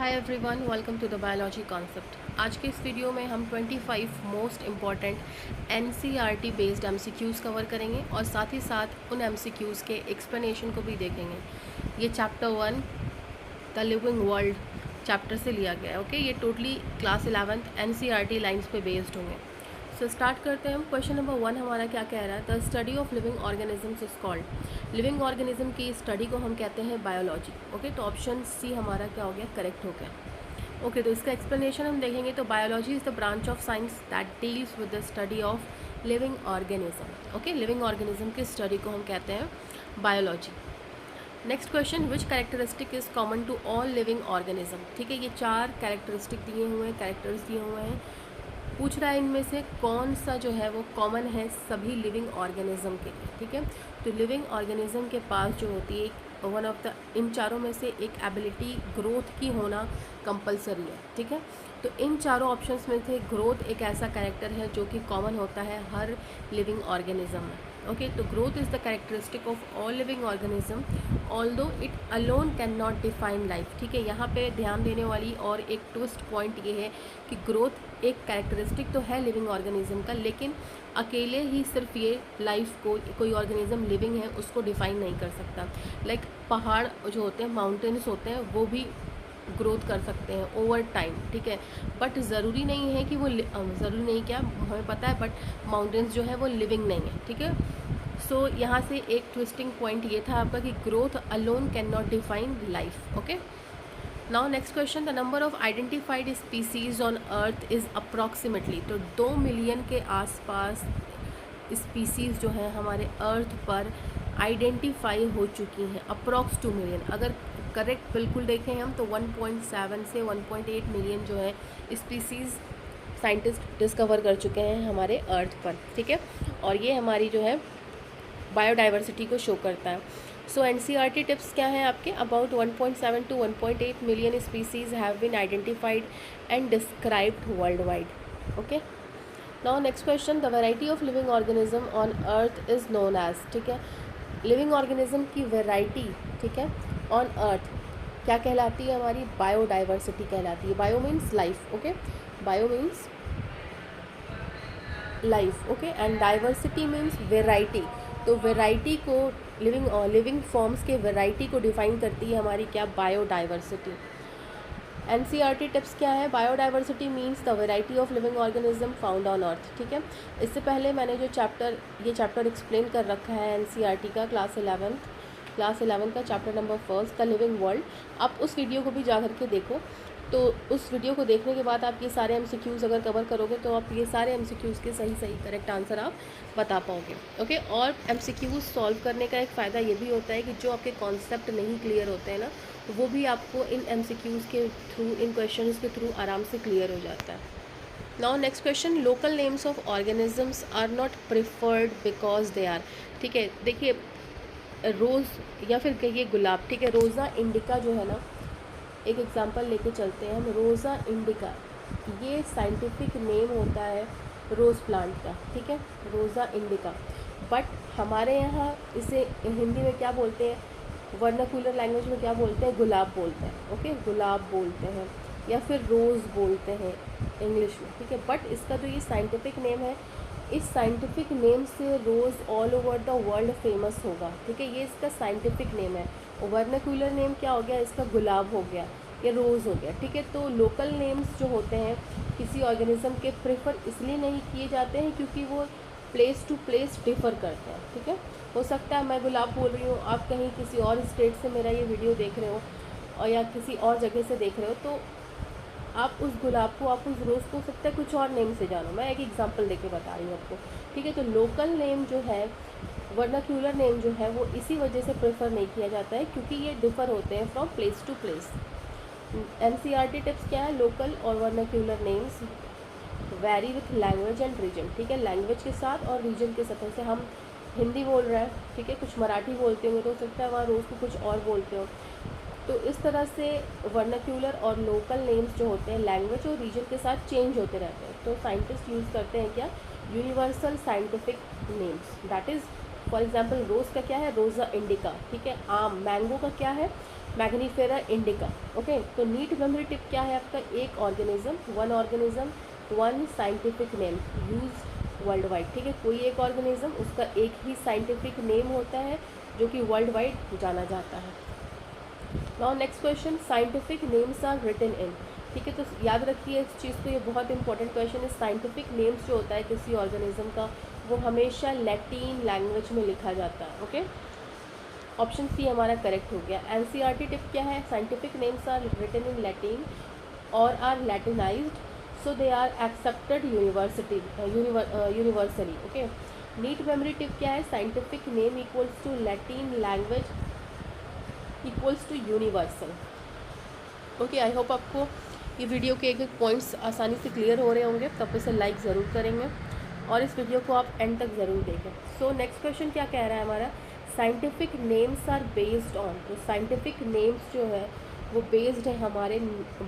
Hi everyone, welcome to the biology concept. आज के इस वीडियो में हम 25 most important NCERT based MCQs cover करेंगे और साथ ही साथ उन एमसीक्यूज़ के एक्सप्लेनेशन को भी देखेंगे। ये chapter 1 the living world chapter से लिया गया है। ओके, ये totally class 11th NCERT lines पे बेस्ड होंगे। सो स्टार्ट करते हैं हम। क्वेश्चन नंबर 1 हमारा क्या कह रहा है? The study of living organisms is called. Living organism की स्टडी को हम कहते हैं बायोलॉजी। ओके, तो ऑप्शन सी हमारा क्या हो गया? करेक्ट हो गया। ओके, तो इसका एक्सप्लेनेशन हम देखेंगे। तो biology is the branch of science that deals with the study of living organism. Okay, living organism की स्टडी को हम कहते हैं biology. Next question, which characteristic is common to all living organism. ठीक है, ये 4 कैरेक्टरिस्टिक दिए हुए हैं, कैरेक्टर्स दिए हुए हैं। पूछ रहा है इनमें से कौन सा जो है वो कॉमन है सभी लिविंग ऑर्गेनिज्म के लिए। ठीक है, तो लिविंग ऑर्गेनिज्म के पास जो होती है वन ऑफ द, इन चारों में से एक एबिलिटी ग्रोथ की होना कंपलसरी है। ठीक है, तो इन चारों ऑप्शंस में से ग्रोथ एक ऐसा कैरेक्टर है जो कि कॉमन होता है हर लिविंग ऑर्गेनिज्म में। ओके, तो growth is the characteristic of all living organism although it alone can not define life. ठीक है, यहाँ पे ध्यान देने वाली और एक ट्विस्ट पॉइंट ये है कि ग्रोथ एक कैरेक्टरिस्टिक तो है लिविंग ऑर्गेनिज्म का, लेकिन अकेले ही सिर्फ ये लाइफ को, कोई ऑर्गेनिज्म लिविंग है उसको डिफाइन नहीं कर सकता। लाइक पहाड़ जो होते हैं, माउंटेन्स होते हैं, वो भी ग्रोथ कर सकते हैं ओवर टाइम। ठीक है, बट ज़रूरी नहीं है कि वो ज़रूरी नहीं, क्या हमें पता है, बट माउंटेन्स जो है वो लिविंग नहीं है। ठीक है, सो यहाँ से एक ट्विस्टिंग पॉइंट ये था आपका कि growth alone can not define life. Okay, now next question, the number of identified species on earth is approximately. तो 2 मिलियन के आसपास स्पीसीज़ जो हैं हमारे अर्थ पर आइडेंटिफाई हो चुकी हैं। अप्रॉक्स 2 मिलियन, अगर करेक्ट बिल्कुल देखें हम तो 1.7 से 1.8 मिलियन जो है स्पीसीज़ साइंटिस्ट डिस्कवर कर चुके हैं हमारे अर्थ पर। ठीक है, और ये हमारी जो है बायोडाइवर्सिटी को शो करता है। सो एनसीईआरटी टिप्स क्या हैं आपके? About 1.7 to 1.8 million species have been identified and described worldwide. Okay, now next question, the variety of living organism on earth is known as. ठीक है, लिविंग ऑर्गेनिज्म की variety, ठीक है, ऑन अर्थ क्या कहलाती है? हमारी बायोडाइवर्सिटी कहलाती है। Bio means life. Okay, bio means life. Okay, and diversity means variety. तो वेराइटी को लिविंग फॉर्म्स के वेराइटी को डिफाइन करती है हमारी क्या? बायोडाइवर्सिटी। एनसीईआरटी टिप्स क्या है? Biodiversity means the variety of living organism found on earth. ठीक है, इससे पहले मैंने जो ये चैप्टर एक्सप्लेन कर रखा है एनसीईआरटी का, क्लास 11 का chapter number 1 the living world, आप उस वीडियो को भी जा करके देखो। तो उस वीडियो को देखने के बाद आप ये सारे एमसीक्यूज़ अगर कवर करोगे तो आप ये सारे एमसीक्यूज़ के सही करेक्ट आंसर आप बता पाओगे। ओके, और एमसीक्यूज़ सॉल्व करने का एक फ़ायदा ये भी होता है कि जो आपके कॉन्सेप्ट नहीं क्लियर होते हैं ना, वो भी आपको इन एमसीक्यूज़ के थ्रू, इन क्वेश्चंस के थ्रू आराम से क्लियर हो जाता है। Now next question, local names of organisms are not preferred because they are. ठीक है, देखिए रोज़ या फिर कहिए गुलाब। ठीक है, रोज़ा इंडिका जो है ना, एक एग्जांपल लेके चलते हैं हम। रोज़ा इंडिका ये साइंटिफिक नेम होता है रोज़ प्लांट का। ठीक है, रोज़ा इंडिका, बट हमारे यहाँ इसे हिंदी में क्या बोलते हैं, वर्नाक्यूलर लैंग्वेज में क्या बोलते हैं? गुलाब बोलते हैं। ओके, गुलाब बोलते हैं या फिर रोज़ बोलते हैं इंग्लिश में। ठीक है, बट इसका जो ये साइंटिफिक नेम है, इस साइंटिफिक नेम से rose all over the world famous होगा। ठीक है, ये इसका साइंटिफिक नेम है। वर्नाक्यूलर नेम क्या हो गया इसका? गुलाब हो गया या रोज़ हो गया। ठीक है, तो लोकल नेम्स जो होते हैं किसी ऑर्गेनिज्म के प्रेफर इसलिए नहीं किए जाते हैं क्योंकि वो प्लेस टू प्लेस डिफ़र करते हैं। ठीक है, हो सकता है मैं गुलाब बोल रही हूँ, आप कहीं किसी और स्टेट से मेरा ये वीडियो देख रहे हो और या किसी और जगह से देख रहे हो, तो आप उस गुलाब को, आप उस रोज़ को हो सकता है कुछ और नेम से जानो। मैं एक एग्जांपल देके बता रही हूँ आपको। ठीक है, तो लोकल नेम जो है, वर्नाक्यूलर नेम जो है, वो इसी वजह से प्रेफर नहीं किया जाता है क्योंकि ये डिफ़र होते हैं from place to place. NCERT tips क्या है? लोकल और vernacular names vary with language and region. ठीक है, लैंग्वेज के साथ और रीजन के साथ। जैसे हम हिंदी बोल रहे हैं, ठीक है, कुछ मराठी बोलते होंगे तो हो सकता है वहाँ रोज़ को कुछ और बोलते हो। तो इस तरह से वर्नाक्यूलर और लोकल नेम्स जो होते हैं लैंग्वेज और रीजन के साथ चेंज होते रहते हैं। तो साइंटिस्ट यूज़ करते हैं क्या? Universal scientific names. That is for example rose का क्या है? रोज़ा इंडिका। ठीक है, आम मैंगो का क्या है? Mangifera indica. ओके, तो नीट मेमोरी टिप क्या है आपका? एक organism, one scientific name use world wide. ठीक है, कोई एक ऑर्गेनिज्म, उसका एक ही साइंटिफिक नेम होता है जो कि वर्ल्ड वाइड जाना जाता है। Now next question, scientific names are written in. ठीक है, तो याद रखिए इस चीज़ को, ये बहुत इंपॉर्टेंट क्वेश्चन है। साइंटिफिक नेम्स जो होता है किसी ऑर्गेनिज्म का, वो हमेशा लैटिन लैंग्वेज में लिखा जाता है। ओके, ऑप्शन सी हमारा करेक्ट हो गया। एनसीईआरटी टिप क्या है? Scientific names are written in Latin और are latinized, so they are accepted universally. Okay, NEET memory tip क्या है? Scientific name equals to Latin language equals to universal. Okay, I hope आपको ये video के एक एक पॉइंट्स आसानी से क्लियर हो रहे होंगे। तब इसे लाइक ज़रूर करेंगे और इस वीडियो को आप एंड तक ज़रूर देखें। सो नेक्स्ट क्वेश्चन क्या कह रहा है हमारा? Scientific names are based on. तो साइंटिफिक नेम्स जो है वो बेस्ड है हमारे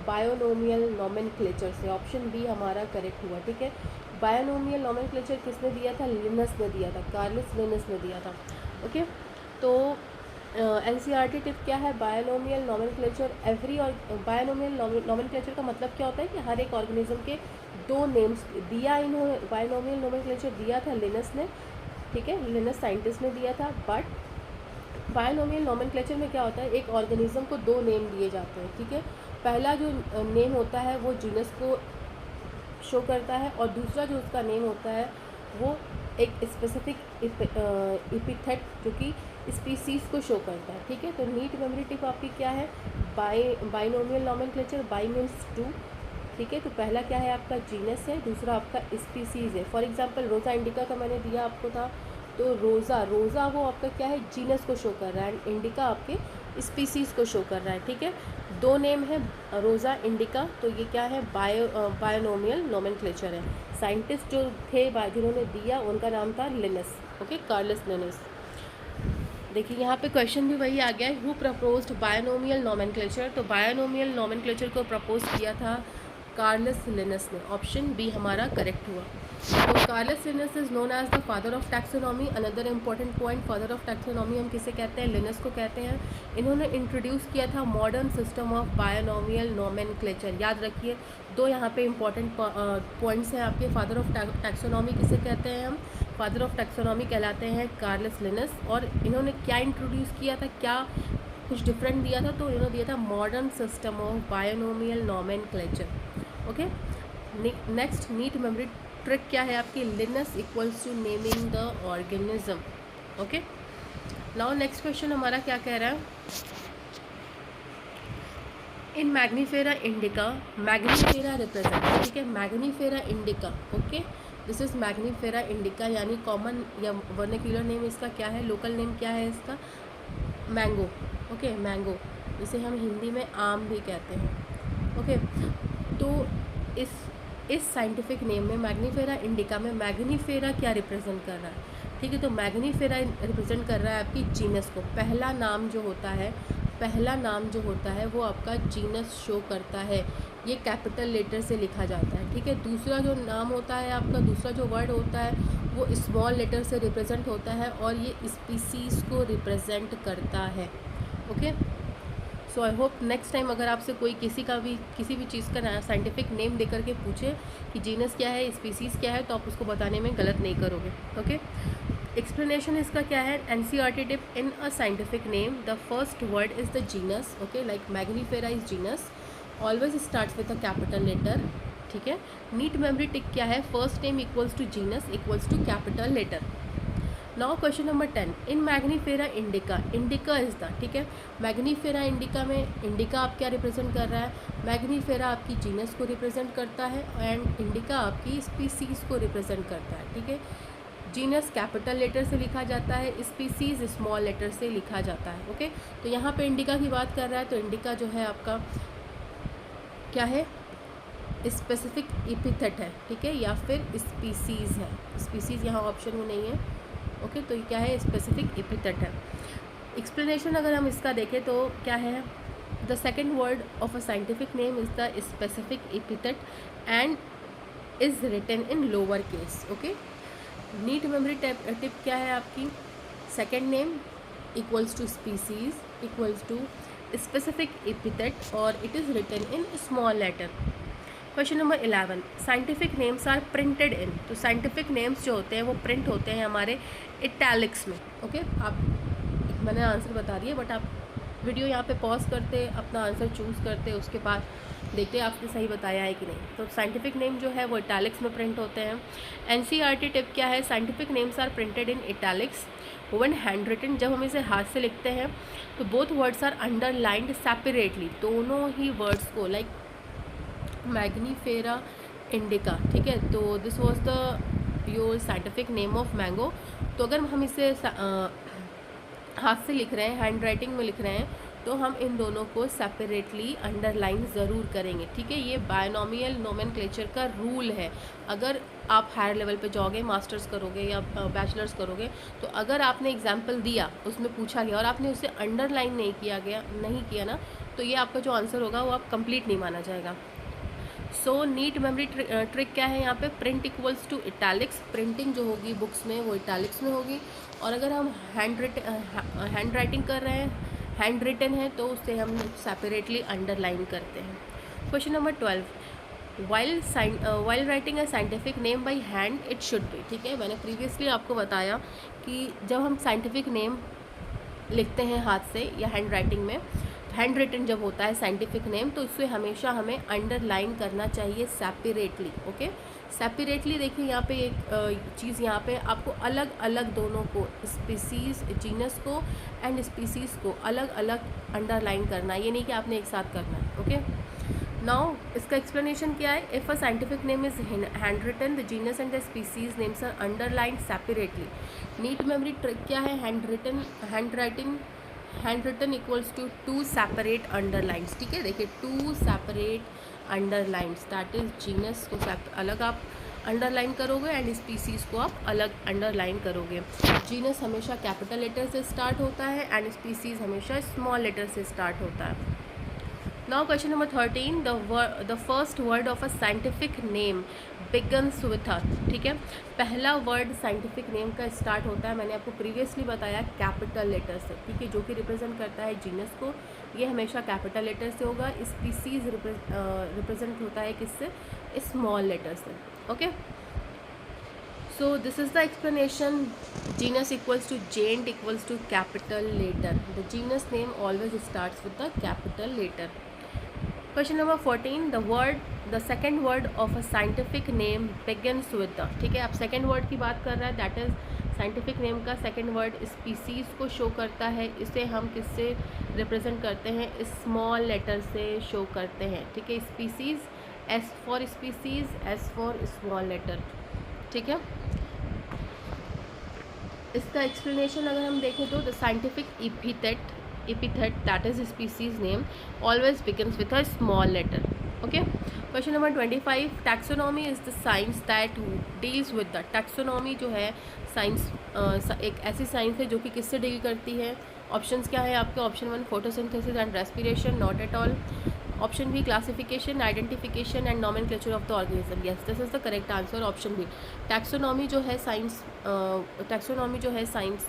बायोनोमियल नोमेनक्लेचर से। ऑप्शन बी हमारा करेक्ट हुआ। ठीक है, बायोनोमियल नोमेनक्लेचर किसने दिया था? लिनस ने दिया था, कार्लस लिनस ने दिया था। ओके, तो एनसीईआरटी टिप क्या है? बायोनोमियल नोमेनक्लेचर एवरी, और बायोनोमियल नोमेनक्लेचर का मतलब क्या होता है कि हर एक ऑर्गेनिज्म के दो नेम्स दिया इन्होंने। बायोनोमियल नोमेनक्लेचर दिया था लिनस ने। ठीक है, लिनस साइंटिस्ट ने दिया था। बट बायोनोमियल नोमेनक्लेचर में क्या होता है, एक ऑर्गेनिज्म को दो नेम दिए जाते हैं। ठीक है, पहला जो नेम होता है वो जीनस को शो करता है और दूसरा जो उसका नेम होता है वो एक स्पेसिफिक एपिथेट जो कि स्पीसीज़ को शो करता है। ठीक है, तो नीट मेमोरी टिप आपकी क्या है? Binomial nomenclature, bi means two. ठीक है, तो पहला क्या है आपका? जीनस है, दूसरा आपका स्पीसीज़ है। फॉर एग्जांपल रोज़ा इंडिका का मैंने दिया आपको था, तो रोज़ा वो आपका क्या है? जीनस को शो कर रहा है, एंड इंडिका आपके स्पीसीज़ को शो कर रहा है। ठीक है, दो नेम है रोज़ा इंडिका, तो ये क्या है? बायोनोमियल नोमेनक्लेचर है। साइंटिस्ट जो थे जिन्होंने दिया उनका नाम था लिनस। Okay, Carolus Linus. देखिए यहाँ पे क्वेश्चन भी वही आ गया है, हु प्रपोज्ड बायोनोमियल नोमेनक्लेचर। तो बायोनोमियल नोमेनक्लेचर को प्रपोज किया था कार्लस लिनस ने। ऑप्शन बी हमारा करेक्ट हुआ। तो Carolus Linnaeus is known as the father of taxonomy. Another important point, father of taxonomy हम किसे कहते हैं? लिनस को कहते हैं। इन्होंने इंट्रोड्यूस किया था modern system of binomial nomenclature. याद रखिए दो यहाँ पे इंपॉर्टेंट पॉइंट्स हैं आपके। फादर ऑफ टैक्सोनॉमी किसे कहते हैं हम? फादर ऑफ टैक्सोनॉमी कहलाते हैं कार्लस लिनस। और इन्होंने क्या इंट्रोड्यूस किया था, क्या कुछ डिफरेंट दिया था? तो इन्होंने दिया था modern system of binomial nomenclature. Okay, next NEET memory trick क्या है आपकी? Linnaeus equals to naming the organism. Okay, now next question हमारा क्या कह रहा है? In Mangifera indica, Mangifera represent. ठीक है, Mangifera indica. Okay, this is Mangifera indica, यानी कॉमन या वर्निकुलर नेम इसका क्या है? लोकल नेम क्या है इसका? मैंगो। ओके, मैंगो, जिसे हम हिंदी में आम भी कहते हैं। ओके, तो इस साइंटिफिक नेम में मैग्नीफेरा इंडिका में मैग्नीफेरा क्या रिप्रेजेंट कर रहा है? ठीक है, तो मैग्नीफेरा रिप्रेजेंट कर रहा है आपकी जीनस को। पहला नाम जो होता है वो आपका जीनस शो करता है, ये कैपिटल लेटर से लिखा जाता है। ठीक है, दूसरा जो नाम होता है आपका, दूसरा जो वर्ड होता है वो स्मॉल लेटर से रिप्रेजेंट होता है और ये स्पीसीज़ को रिप्रेजेंट करता है। Okay, so I hope next time अगर आपसे कोई किसी भी चीज़ का नया साइंटिफिक नेम दे करके पूछे कि जीनस क्या है, स्पीसीज़ क्या है, तो आप उसको बताने में गलत नहीं करोगे। ओके, एक्सप्लेनेशन इसका क्या है? NCERT tip, in a scientific name the first word is the genus. Okay, like Mangifera is genus, always start with a capital letter. ठीक है, नीट मेमोरी टिक क्या है? First name equals to genus equals to capital letter. Now question number 10, in Mangifera indica, indica is the. ठीक है, Mangifera indica में indica आप क्या represent कर रहा है? मैग्नीफेरा आपकी जीनस को रिप्रेजेंट करता है एंड इंडिका आपकी स्पीसीज़ को रिप्रेजेंट करता है। ठीक है, जीनस कैपिटल लेटर से लिखा जाता है, स्पीसीज़ स्मॉल लेटर से लिखा जाता है। ओके, तो यहाँ पे इंडिका की बात कर रहा है, तो इंडिका जो है आपका क्या है? स्पेसिफिक एपिथेट है। ठीक है, या फिर स्पीसीज़ है। स्पीसीज़ यहाँ ऑप्शन में नहीं है। ओके, तो ये क्या है? स्पेसिफिक एपिथेट है। एक्सप्लेनेशन अगर हम इसका देखें तो क्या है? The second word of a scientific name is the specific epithet and is written in lower case. Okay, NEET memory tip क्या है आपकी? Second name equals to species equals to specific epithet or it is written in small letter. Question number 11, scientific names are printed in. तो scientific names जो होते हैं वो print होते हैं हमारे इटैलिक्स में। ओके, आप मैंने आंसर बता दिया, बट आप वीडियो यहाँ पे पॉज करते अपना आंसर चूज़ करते, उसके बाद देखते आपने सही बताया है कि नहीं। तो साइंटिफिक नेम जो है वो इटैलिक्स में प्रिंट होते हैं। एनसीईआरटी टिप क्या है, scientific names are printed in italics when handwritten. जब हम इसे हाथ से लिखते हैं तो both words are underlined separately, दोनों ही वर्ड्स को, लाइक मैग्नीफेरा इंडिका, ठीक है। तो this was the your scientific name of mango. तो अगर हम इसे हाथ से लिख रहे हैं, हैंड राइटिंग में लिख रहे हैं, तो हम इन दोनों को सेपरेटली अंडरलाइन ज़रूर करेंगे, ठीक है। ये बायनोमियल नोमेनक्लेचर का रूल है। अगर आप हायर लेवल पे जाओगे, मास्टर्स करोगे या बैचलर्स करोगे, तो अगर आपने एग्जाम्पल दिया, उसमें पूछा गया और आपने उसे अंडरलाइन नहीं किया ना, तो ये आपका जो आंसर होगा वो आप कंप्लीट नहीं माना जाएगा। सो नीट मेमोरी ट्रिक क्या है यहाँ पे, print equals to italics. Printing जो होगी बुक्स में वो इटैलिक्स में होगी, और अगर हम हैंड राइटिंग कर रहे हैं, हैंड रिटन है, तो उससे हम सेपरेटली अंडरलाइन करते हैं। Question number 12, while writing a scientific name by hand it should be, ठीक है। मैंने प्रीवियसली आपको बताया कि जब हम साइंटिफिक नेम लिखते हैं हाथ से या हैंड राइटिंग में, हैंड रिटन जब होता है साइंटिफिक नेम, तो उससे हमेशा हमें अंडरलाइन करना चाहिए सेपरेटली। Okay, separately. देखिए यहाँ पे एक चीज़, यहाँ पे आपको अलग अलग दोनों को, स्पीसीज़, जीनस को एंड स्पीसीज़ को अलग अलग अंडरलाइन करना है, ये नहीं कि आपने एक साथ करना है। ओके, नाउ इसका एक्सप्लेनेशन क्या है, if a scientific name is handwritten the genus and the species names are underline separately. NEET memory trick क्या है, handwritten equals to 2 separate underlines, ठीक है। देखिए 2 separate underlines, that is genus को अलग आप अंडरलाइन करोगे and species को आप अलग अंडरलाइन करोगे। जीनस हमेशा कैपिटल लेटर से स्टार्ट होता है एंड स्पीसीज़ हमेशा स्मॉल लेटर से स्टार्ट होता है। Now question number 13, the first word of a scientific name begins with a, ठीक है। पहला वर्ड साइंटिफिक नेम का स्टार्ट होता है, मैंने आपको प्रीवियसली बताया, कैपिटल लेटर से, ठीक है, जो कि रिप्रेजेंट करता है जीनस को, ये हमेशा कैपिटल लेटर से होगा। स्पीसीज रिप्रेजेंट होता है किससे, स्मॉल लेटर से। Okay, so this is the explanation, genus equals to gent equals to capital letter, the genus name always starts with the capital letter. Question number 14, the second word of a scientific name begins with the, ठीक है। आप second word की बात कर रहा है, that is scientific name का second word species को शो करता है। इसे हम किससे रिप्रेजेंट करते हैं, स्मॉल लेटर से शो करते हैं, ठीक है। Species, S for species, S for small letter, ठीक है। इसका एक्सप्लेनेशन अगर हम देखें तो the scientific epithet that is species name always begins with a small letter. Okay, question number 25, taxonomy is the science that deals with the, taxonomy जो है science एक ऐसी साइंस है जो कि किससे डील करती है। ऑप्शंस क्या है आपके, option 1 photosynthesis and respiration, not at all. Option B classification, identification and nomenclature of the organism, yes this is the correct answer, option B. Taxonomy जो है साइंस, टैक्सोनॉमी जो है साइंस,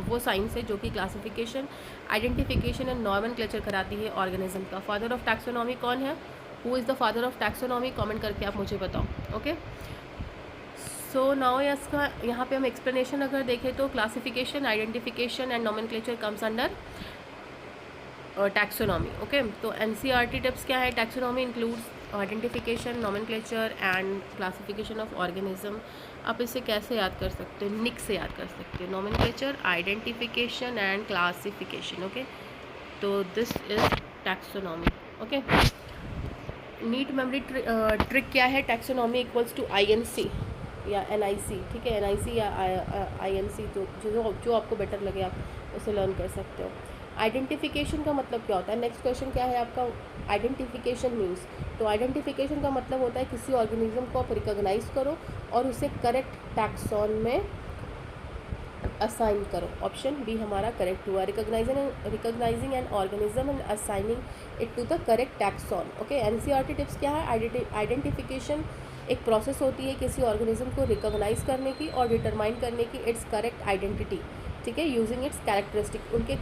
वो साइंस है जो कि क्लासिफिकेशन, आइडेंटिफिकेशन एंड नॉमेनक्लेचर कराती है ऑर्गेनिज्म का। फादर ऑफ टैक्सोनॉमी कौन है, who is the father of taxonomy, comment करके आप मुझे बताओ। ओके, सो नाउ इसका यहाँ पे हम एक्सप्लेनेशन अगर देखें तो classification, identification and nomenclature comes under taxonomy. Okay, तो एनसीईआरटी टिप्स क्या है, taxonomy includes identification, nomenclature and classification of organism. आप इसे कैसे याद कर सकते हो, निक से याद कर सकते हो, nomenclature, identification and classification. Okay, तो this is taxonomy. Okay, NEET memory trick क्या है, टैक्सोनॉमी इक्वल्स टू INC या NIC, ठीक है, NIC या INC, तो जो आपको बेटर लगे आप उसे लर्न कर सकते हो। आइडेंटिफिकेशन का मतलब क्या होता है, नेक्स्ट क्वेश्चन क्या है आपका, आइडेंटिफिकेशन मीन्स, तो आइडेंटिफिकेशन का मतलब होता है किसी ऑर्गेनिज्म को आप रिकॉग्नाइज करो और उसे करेक्ट टैक्सॉन में असाइन करो। ऑप्शन बी हमारा करेक्ट हुआ, recognising an organism and assigning it to the correct taxon. Okay, NCERT tips क्या है, आइडेंटिफिकेशन एक प्रोसेस होती है किसी ऑर्गेनिज्म को रिकॉग्नाइज करने की और डिटरमाइन करने की इट्स करेक्ट आइडेंटिटी, ठीक है, यूजिंग इट्स कैरेक्टरिस्टिक, उनके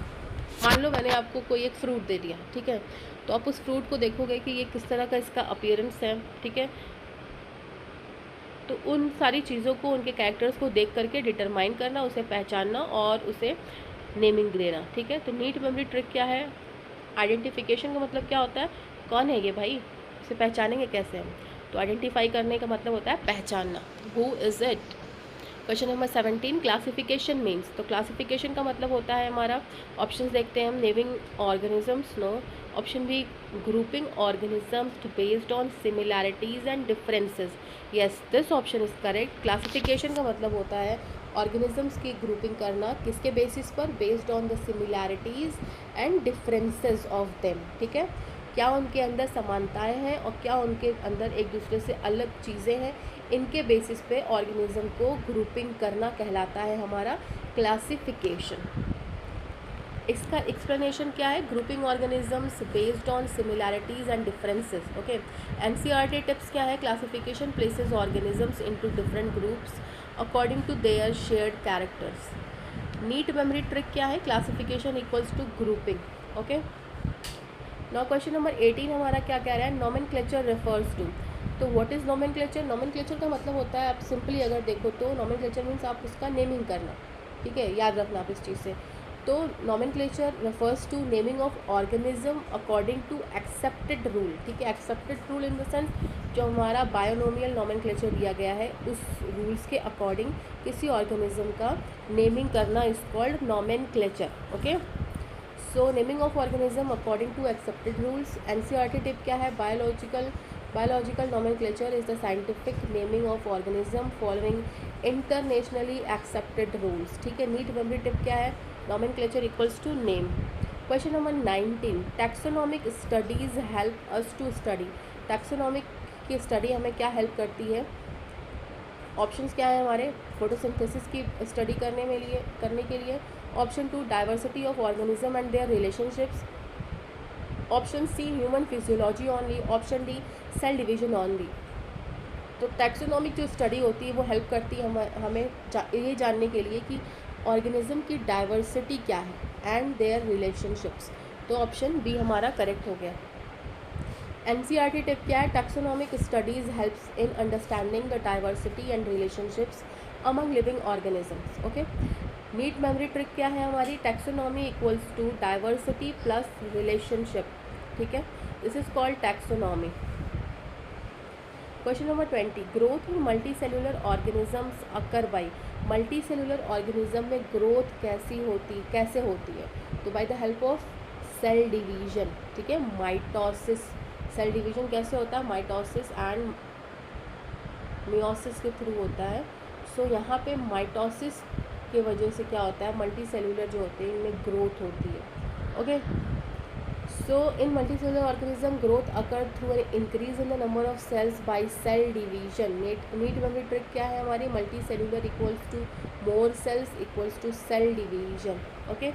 मान लो मैंने आपको कोई एक फ्रूट दे दिया, ठीक है, तो आप उस फ्रूट को देखोगे कि ये किस तरह का इसका अपीयरेंस है, ठीक है, तो उन सारी चीज़ों को, उनके कैरेक्टर्स को देख करके डिटरमाइन करना, उसे पहचानना और उसे नेमिंग देना, ठीक है। तो नीट मेमोरी ट्रिक क्या है? आइडेंटिफिकेशन का मतलब क्या होता है? कौन है ये भाई, इसे पहचानेंगे कैसे हम? तो आइडेंटिफाई करने का मतलब होता है पहचानना, who is it. Question number 17, classification means. तो क्लासिफिकेशन का मतलब होता है हमारा, ऑप्शंस देखते हैं हम, naming organisms, no. Option B, grouping organisms based on similarities and differences, yes this option is correct. Classification का मतलब होता है ऑर्गेनिजम्स की ग्रुपिंग करना, किसके बेसिस पर? Based on the similarities and differences of them, ठीक है, क्या उनके अंदर समानताएं हैं और क्या उनके अंदर एक दूसरे से अलग चीज़ें हैं, इनके बेसिस पे ऑर्गेनिज्म को ग्रुपिंग करना कहलाता है हमारा क्लासिफिकेशन। इसका एक्सप्लेनेशन क्या है? Grouping organisms based on similarities and differences, okay. NCERT tips क्या है? Classification places organisms into different groups according to their shared characters. NEET memory trick क्या है? Classification equals to grouping, okay. Now question number 18 हमारा क्या कह रहा है? Nomenclature refers to. तो व्हाट इज़ नोमेनक्लेचर? नोमेनक्लेचर का मतलब होता है, आप सिंपली अगर देखो तो नोमेनक्लेचर मीन्स आप उसका नेमिंग करना, ठीक है, याद रखना आप इस चीज़ से। तो nomenclature refers to naming of organism according to accepted rule, ठीक है, accepted rule in the sense जो हमारा बायोनोमियल नोमेनक्लेचर दिया गया है उस रूल्स के अकॉर्डिंग किसी ऑर्गेनिज्म का नेमिंग करना is called nomenclature, okay. So naming of organism according to accepted rules. NCERT tip क्या है? Biological nomenclature is the scientific naming of organism following internationally accepted rules, ठीक है। नीट मेमोरी टिप क्या है? Nomenclature equals to name. Question number 19, taxonomic studies help us to study. Taxonomic की study हमें क्या help करती है? ऑप्शंस क्या है हमारे? फोटोसिंथेसिस की स्टडी करने के लिए। Option 2, diversity of organism and their relationships. Option C, human physiology only. Option D, cell division only. तो टैक्सोनॉमिक जो स्टडी होती है वो हेल्प करती है हमें ये जानने के लिए कि ऑर्गेनिज्म की डाइवर्सिटी क्या है एंड देयर रिलेशनशिप्स। तो ऑप्शन बी हमारा करेक्ट हो गया। एनसीईआरटी टिप क्या है? Taxonomic studies helps in understanding the diversity and relationships among living organisms, okay. NEET memory trick क्या है हमारी? Taxonomy equals to diversity plus relationship, ठीक है, this is called taxonomy. Question number 20, growth in multi cellular organisms occur by. Multi cellular organism में growth कैसे होती है? तो by the help of cell division, ठीक है, माइटोसिस। सेल डिवीजन कैसे होता है? माइटोसिस एंड मियोसिस के थ्रू होता है। सो यहाँ पे माइटोसिस की वजह से क्या होता है? मल्टी सेलुलर जो होते हैं इनमें ग्रोथ होती है, okay. So in multi cellular organism growth occur through an increase in the number of cells by cell division. NEET memory trick क्या है हमारी? Multi cellular equals to more cells equals to cell division, okay.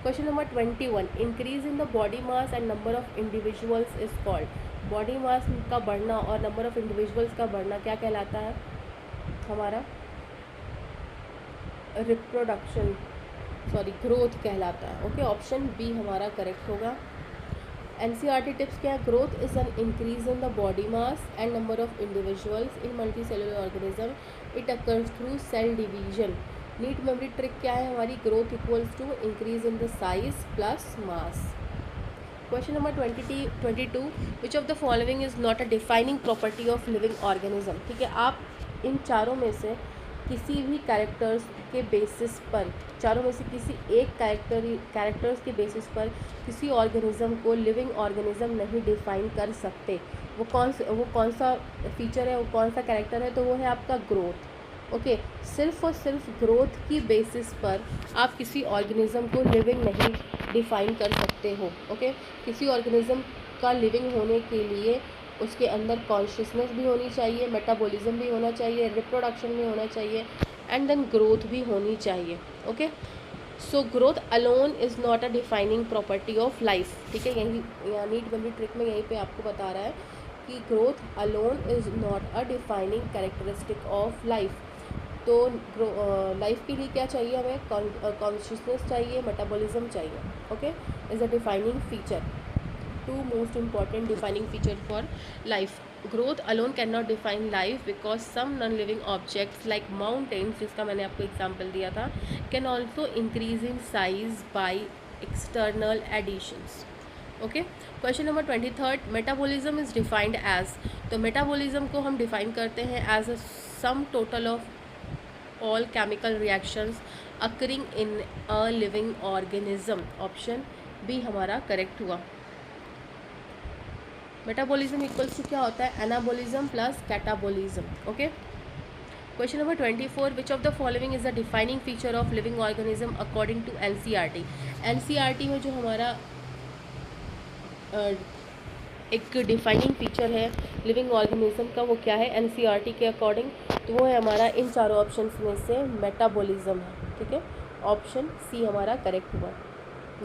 Question number 21, increase in the body mass and number of individuals is called. Body mass का बढ़ना और number of individuals का बढ़ना क्या कहलाता है हमारा? रिप्रोडक्शन, ग्रोथ कहलाता है, ओके। ऑप्शन बी हमारा करेक्ट होगा। एनसीईआरटी टिप्स क्या है? Growth is an increase in the body mass and number of individuals in multi cellular organism, it occurs through cell division. NEET memory trick क्या है हमारी? Growth equals to increase in the size plus mass. Question number 22, which of the following is not a defining property of living organism, ठीक है। आप इन चारों में से किसी भी कैरेक्टर्स के बेसिस पर, चारों में से किसी एक कैरेक्टर्स के बेसिस पर किसी ऑर्गेनिज्म को लिविंग ऑर्गेनिज्म नहीं डिफाइन कर सकते। वो कौन सा फीचर है, वो कौन सा कैरेक्टर है? तो वो है आपका ग्रोथ, ओके। सिर्फ और सिर्फ ग्रोथ की बेसिस पर आप किसी ऑर्गेनिज्म को लिविंग नहीं डिफाइन कर सकते हो, ओके। किसी ऑर्गेनिज्म का लिविंग होने के लिए उसके अंदर कॉन्शियसनेस भी होनी चाहिए, मेटाबॉलिज्म भी होना चाहिए, रिप्रोडक्शन भी होना चाहिए एंड देन ग्रोथ भी होनी चाहिए, okay. So growth alone is not a defining property of life, ठीक है। यही नीट मेमोरी ट्रिक में यहीं पे आपको बता रहा है कि growth alone is not a defining characteristic of life. तो लाइफ के लिए क्या चाहिए हमें? कॉन्शियसनेस चाहिए, मेटाबॉलिज्म चाहिए. Okay, is a defining feature. Two most important defining feature for life. Growth alone cannot define life because some non-living objects like mountains, जिसका मैंने आपको एग्जाम्पल दिया था, can also increase in size by external additions. Okay, question number 23. Metabolism is defined as. तो metabolism को हम define करते हैं as a sum total of all chemical reactions occurring in a living organism. Option B हमारा correct हुआ. Metabolism equals to क्या होता है? Anabolism plus catabolism. Okay, question number 24. Which of the following is the defining feature of living organism according to NCERT. NCERT में जो हमारा एक defining feature है लिविंग ऑर्गेनिज्म का, वो क्या है एनसीईआरटी के अकॉर्डिंग? तो वो है हमारा इन चारों ऑप्शंस में से मेटाबॉलिज्म है. ठीक है, ऑप्शन सी हमारा करेक्ट हुआ.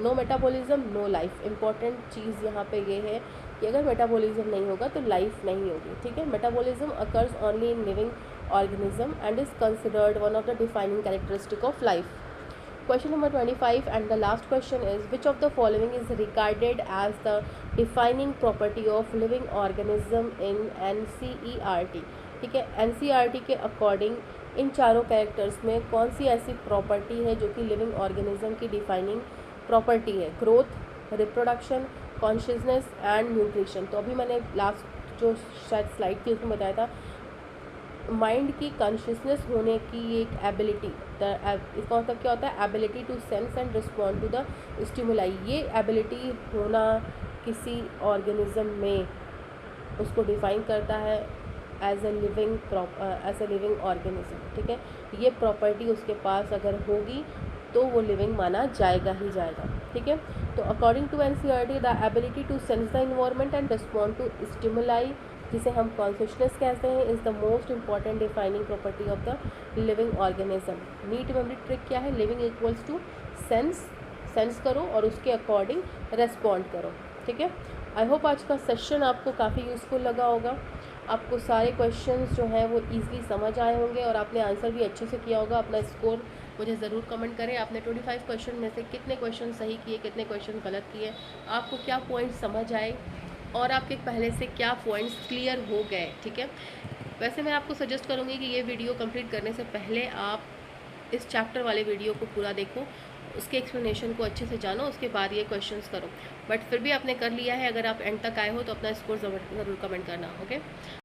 No metabolism no life. Important चीज़ यहाँ पे ये है कि अगर मेटाबॉलिज्म नहीं होगा तो लाइफ नहीं होगी. ठीक है, metabolism occurs only in living organism and is considered one of the defining characteristic of life. Question number 25 and the last question is which of the following is regarded as the defining property of living organism in NCERT. ठीक है, NCERT के according इन चारों characters में कौन सी ऐसी property है जो कि लिविंग ऑर्गेनिज्म की डिफाइनिंग प्रॉपर्टी है? Growth, reproduction, consciousness and nutrition. तो अभी मैंने लास्ट जो शायद स्लाइड थी उसमें बताया था माइंड की कॉन्शियसनेस होने की एक एबिलिटी. इसका मतलब क्या होता है? Ability to sense and respond to the stimuli. ये एबिलिटी होना किसी ऑर्गेनिज्म में उसको डिफाइन करता है एज ए लिविंग ऑर्गेनिज्म. ठीक है, ये प्रॉपर्टी उसके पास अगर होगी तो वो लिविंग माना जाएगा ही जाएगा. ठीक है, तो according to NCERT the ability to sense the environment and respond to stimuli, जिसे हम कॉन्शियसनेस कहते हैं, is the most important defining property of the living organism. NEET memory trick क्या है? लिविंग इक्वल्स टू सेंस करो और उसके according respond करो. ठीक है, आई होप आज का सेशन आपको काफ़ी यूज़फुल लगा होगा. आपको सारे क्वेश्चंस जो हैं वो ईजिली समझ आए होंगे और आपने आंसर भी अच्छे से किया होगा. अपना स्कोर मुझे ज़रूर कमेंट करें. आपने 25 क्वेश्चन में से कितने क्वेश्चन सही किए, कितने क्वेश्चन गलत किए, आपको क्या पॉइंट समझ आए और आपके पहले से क्या पॉइंट्स क्लियर हो गए. ठीक है, वैसे मैं आपको सजेस्ट करूँगी कि ये वीडियो कंप्लीट करने से पहले आप इस चैप्टर वाले वीडियो को पूरा देखो, उसके एक्सप्लेनेशन को अच्छे से जानो, उसके बाद ये क्वेश्चंस करो. बट फिर भी आपने कर लिया है, अगर आप एंड तक आए हो तो अपना स्कोर ज़रूर कमेंट करना. ओके.